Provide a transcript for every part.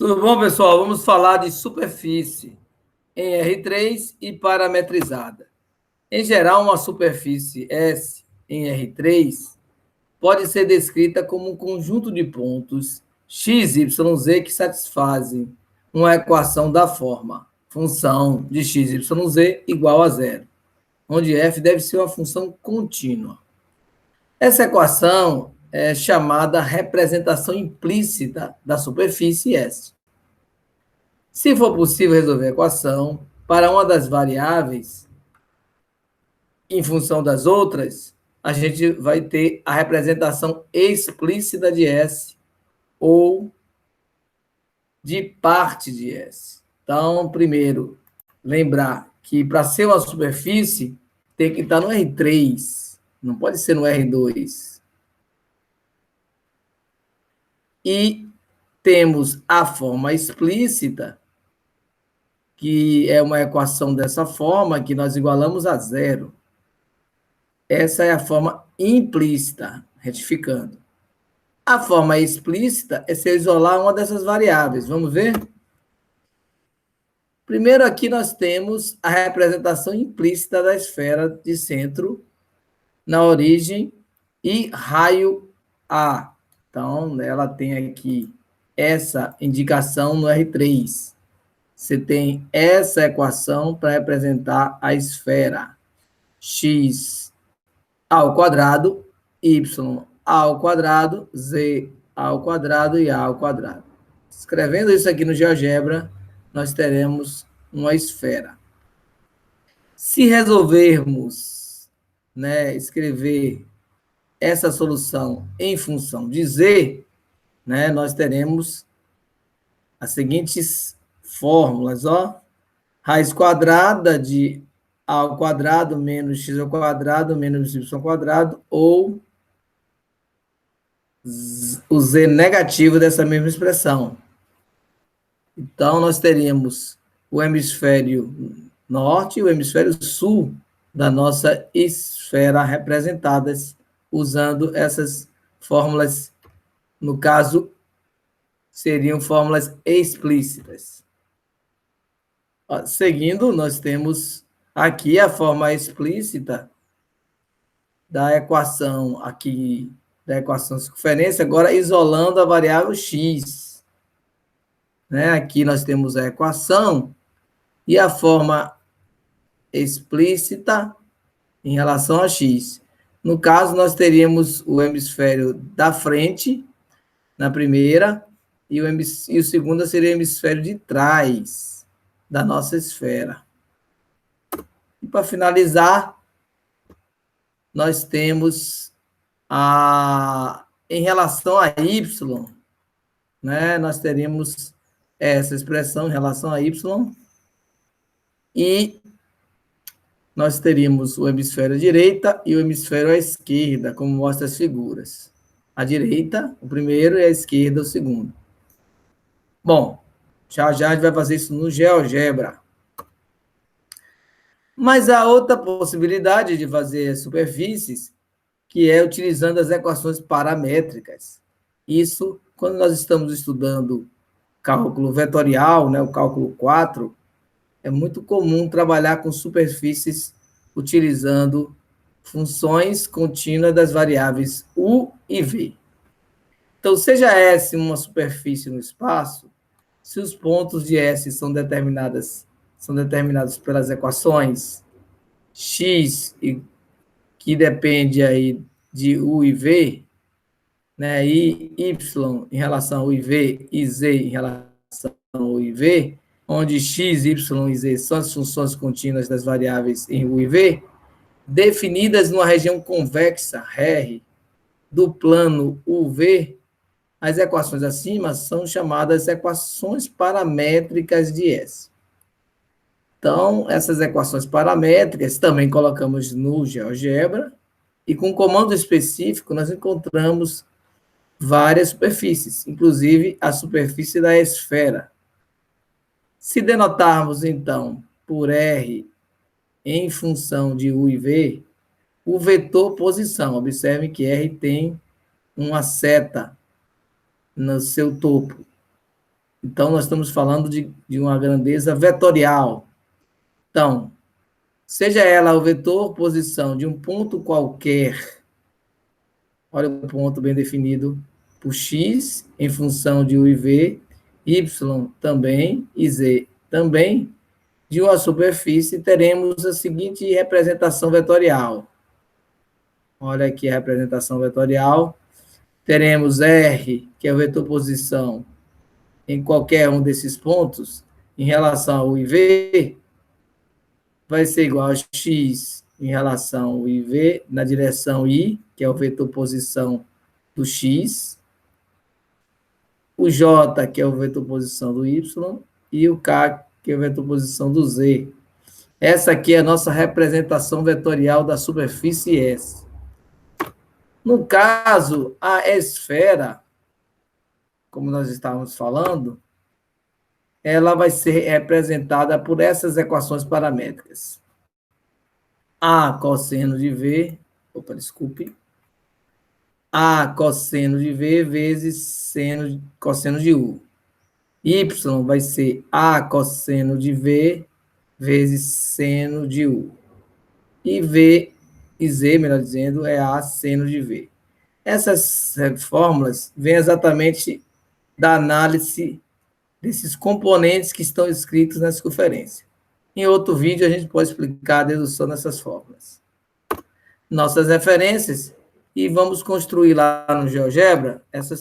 Tudo bom, pessoal? Vamos falar de superfície em R3 e parametrizada. Em geral, uma superfície S em R3 pode ser descrita como um conjunto de pontos x, y, z que satisfazem uma equação da forma função de x, y, z igual a zero, onde f deve ser uma função contínua. Essa equação é chamada representação implícita da superfície S. Se for possível resolver a equação para uma das variáveis em função das outras, a gente vai ter a representação explícita de S ou de parte de S. Então, primeiro, lembrar que para ser uma superfície tem que estar no R3, não pode ser no R2. E temos a forma explícita, que é uma equação dessa forma, que nós igualamos a zero. Essa é a forma implícita, retificando. A forma explícita é se eu isolar uma dessas variáveis. Vamos ver? Primeiro, aqui nós temos a representação implícita da esfera de centro na origem e raio A. Então, ela tem aqui essa indicação no R3. Você tem essa equação para representar a esfera x ao quadrado, y ao quadrado, z ao quadrado e a ao quadrado. Escrevendo isso aqui no GeoGebra, nós teremos uma esfera. Se resolvermos, escrever essa solução em função de z, nós teremos as seguintes fórmulas, raiz quadrada de a ao quadrado menos x ao quadrado menos y ao quadrado, ou o z negativo dessa mesma expressão. Então, nós teríamos o hemisfério norte e o hemisfério sul da nossa esfera representadas usando essas fórmulas, no caso, seriam fórmulas explícitas. Seguindo, nós temos aqui a forma explícita da equação aqui, da equação de circunferência, agora isolando a variável x. Aqui nós temos a equação e a forma explícita em relação a x. No caso, nós teríamos o hemisfério da frente, na primeira, e o segundo seria o hemisfério de trás da nossa esfera. E para finalizar, nós temos em relação a y, nós teríamos essa expressão em relação a y, e nós teríamos o hemisfério à direita e o hemisfério à esquerda, como mostra as figuras. A direita, o primeiro, e a esquerda, o segundo. Bom, já a gente vai fazer isso no GeoGebra. Mas há outra possibilidade de fazer superfícies, que é utilizando as equações paramétricas. Isso, quando nós estamos estudando cálculo vetorial, o cálculo 4, é muito comum trabalhar com superfícies utilizando funções contínuas das variáveis u e v. Então, seja S uma superfície no espaço, se os pontos de S são determinados pelas equações x, que depende aí de u e v, e y em relação ao u e v, e z em relação ao u e v, onde x, y e z são as funções contínuas das variáveis em u e v, definidas numa região convexa, R, do plano UV, as equações acima são chamadas equações paramétricas de S. Então, essas equações paramétricas também colocamos no GeoGebra, e com comando específico nós encontramos várias superfícies, inclusive a superfície da esfera. Se denotarmos, então, por R em função de U e V, o vetor posição, observe que R tem uma seta no seu topo. Então, nós estamos falando de uma grandeza vetorial. Então, seja ela o vetor posição de um ponto qualquer, olha o ponto bem definido, por x em função de u e v, y também e z também, de uma superfície, teremos a seguinte representação vetorial. Olha aqui a representação vetorial. Teremos R, que é o vetor posição, em qualquer um desses pontos, em relação ao U e V, vai ser igual a x em relação ao IV na direção I, que é o vetor posição do x, o J, que é o vetor posição do Y, e o K, que é o vetor posição do Z. Essa aqui é a nossa representação vetorial da superfície S. No caso, a esfera, como nós estávamos falando, ela vai ser representada por essas equações paramétricas. A cosseno de V, desculpe, A cosseno de V vezes cosseno de U. Y vai ser A cosseno de V vezes seno de U. E V e Z, melhor dizendo, é A seno de V. Essas fórmulas vêm exatamente da análise desses componentes que estão escritos na circunferência. Em outro vídeo, a gente pode explicar a dedução dessas fórmulas. Nossas referências, e vamos construir lá no GeoGebra essa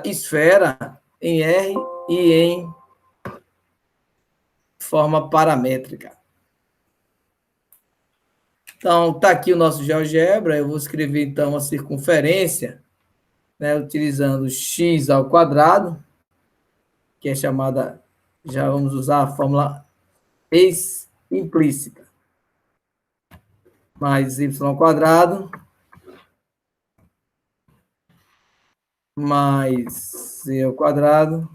esfera em R e em forma paramétrica. Então, está aqui o nosso GeoGebra, eu vou escrever, então, a circunferência, né, utilizando x ao quadrado, que é chamada, já vamos usar a fórmula implícita, mais y ao quadrado, mais c ao quadrado,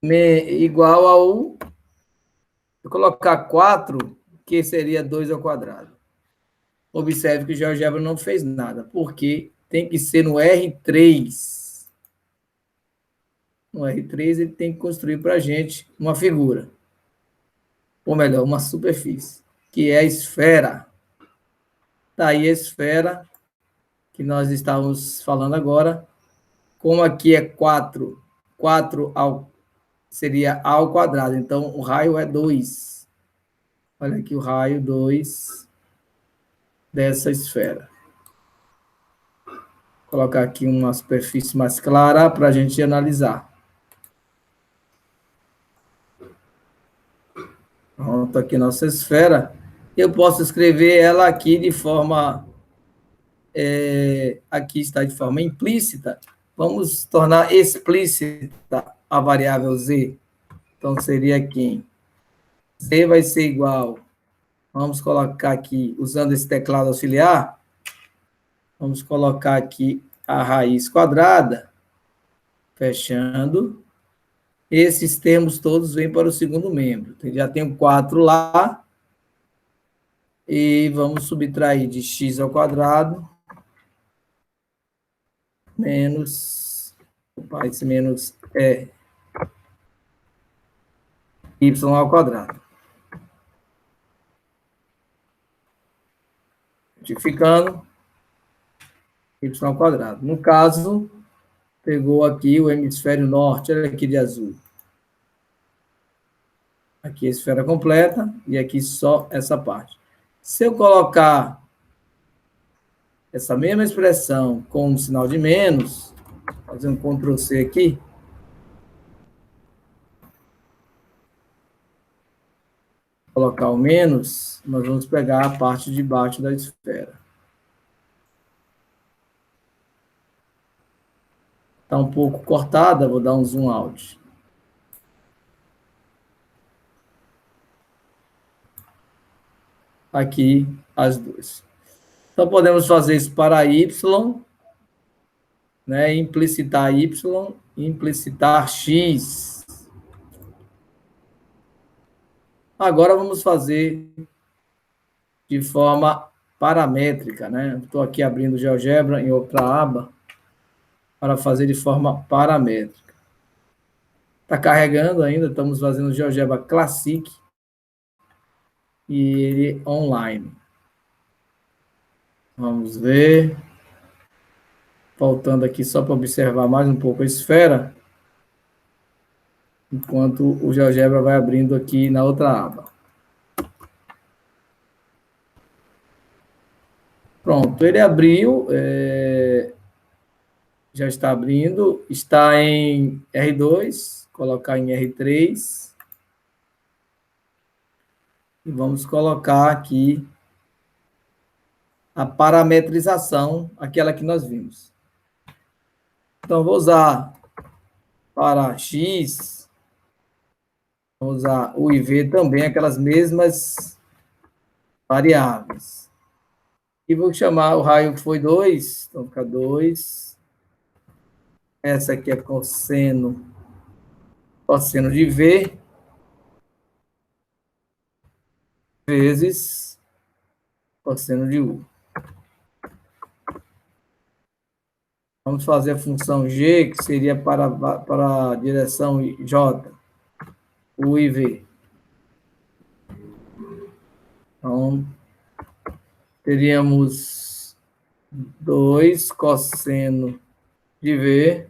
igual ao, eu colocar 4, que seria 2 ao quadrado. Observe que o GeoGebra não fez nada, porque tem que ser no R3. No R3, ele tem que construir para a gente uma figura, ou melhor, uma superfície, que é a esfera. Daí a esfera que nós estávamos falando agora, como aqui é 4 seria A ao quadrado, então o raio é 2. Olha aqui o raio 2 dessa esfera. Vou colocar aqui uma superfície mais clara para a gente analisar. Pronto, aqui nossa esfera. Eu posso escrever ela aqui de forma... aqui está de forma implícita. Vamos tornar explícita a variável z. Então, seria aqui. Z vai ser igual... Vamos colocar aqui, usando esse teclado auxiliar, vamos colocar aqui a raiz quadrada, fechando. Esses termos todos vêm para o segundo membro. Então, já tenho 4 lá. E vamos subtrair de x ao quadrado menos... Opa, esse menos é y ao quadrado. Retificando, y ao quadrado. No caso, pegou aqui o hemisfério norte, olha aqui de azul. Aqui a esfera completa e aqui só essa parte. Se eu colocar essa mesma expressão com um sinal de menos, fazer um Ctrl+C aqui, colocar o menos, nós vamos pegar a parte de baixo da esfera. Está um pouco cortada, vou dar um zoom out. Aqui, as duas. Então, podemos fazer isso para y, né, implicitar y, implicitar x. Agora, vamos fazer de forma paramétrica, né? Estou aqui abrindo o GeoGebra em outra aba para fazer de forma paramétrica. Está carregando ainda, estamos fazendo o GeoGebra Classic e ele online. Vamos ver. Voltando aqui só para observar mais um pouco a esfera, enquanto o GeoGebra vai abrindo aqui na outra aba. Pronto, ele abriu, já está abrindo, está em R2, colocar em R3, e vamos colocar aqui a parametrização, aquela que nós vimos. Então, vou usar para X, vou usar o IV também, aquelas mesmas variáveis. E vou chamar o raio que foi 2, então fica 2. Essa aqui é cosseno de V, vezes cosseno de U. Vamos fazer a função G, que seria para a direção J, U e V. Então, teríamos 2 cosseno de V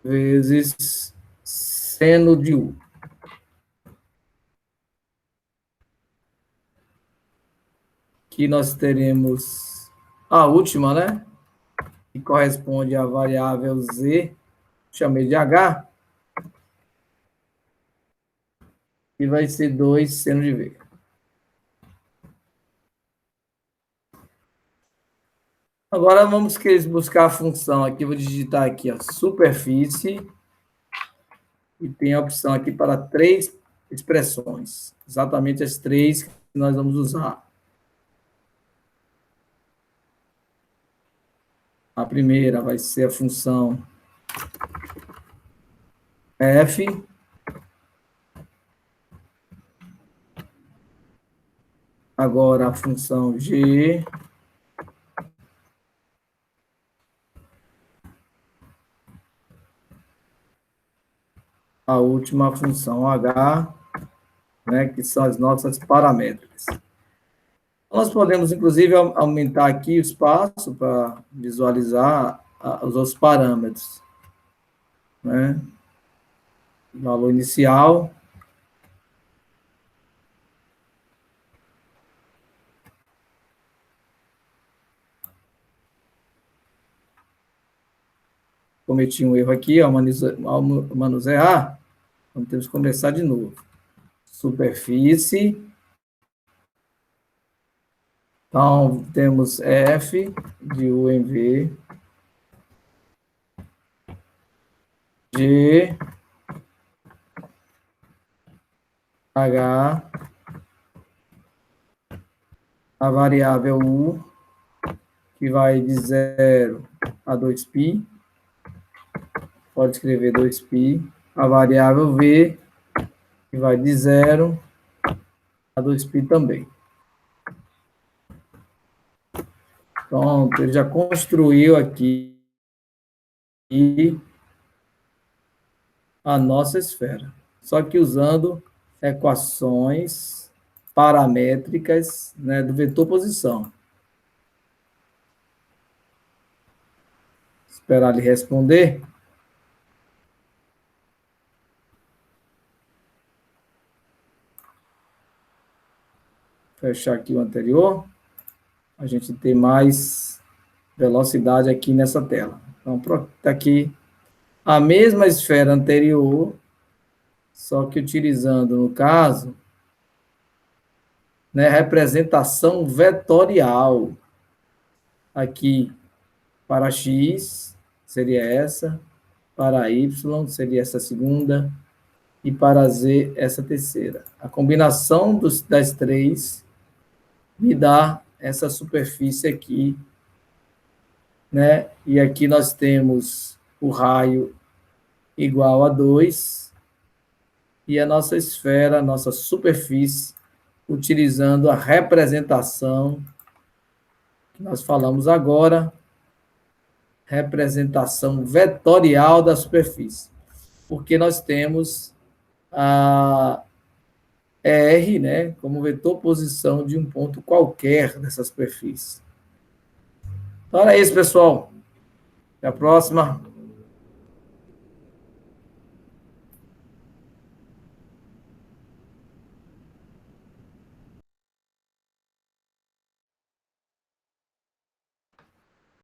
vezes seno de U. Aqui nós teremos a última, né? Que corresponde à variável Z, chamei de H, e vai ser 2 seno de V. Agora vamos buscar a função aqui, vou digitar aqui, ó, superfície, e tem a opção aqui para 3 expressões, exatamente as 3 que nós vamos usar. A primeira vai ser a função f, agora a função g, a última função h, né, que são as nossas paramétricas. Nós podemos, inclusive, aumentar aqui o espaço para visualizar os outros parâmetros, né? Valor inicial, cometi um erro aqui, ao manusear, então temos que começar de novo. Superfície, então temos F de U em V, G, H, a variável U, que vai de 0 a 2π, pode escrever 2π, a variável V, que vai de 0 a 2π também. Pronto, ele já construiu aqui a nossa esfera, só que usando equações paramétricas, né, do vetor posição. Esperar ele responder. Fechar aqui o anterior. A gente tem mais velocidade aqui nessa tela. Então, está aqui a mesma esfera anterior, só que utilizando, no caso, né, representação vetorial. Aqui, para X, seria essa, para Y, seria essa segunda, e para Z, essa terceira. A combinação das 3 me dá essa superfície aqui, né? E aqui nós temos o raio igual a 2, e a nossa esfera, a nossa superfície, utilizando a representação que nós falamos agora, representação vetorial da superfície, porque nós temos a R, né, como vetor posição de um ponto qualquer dessa superfície. Então, era isso, pessoal. Até a próxima.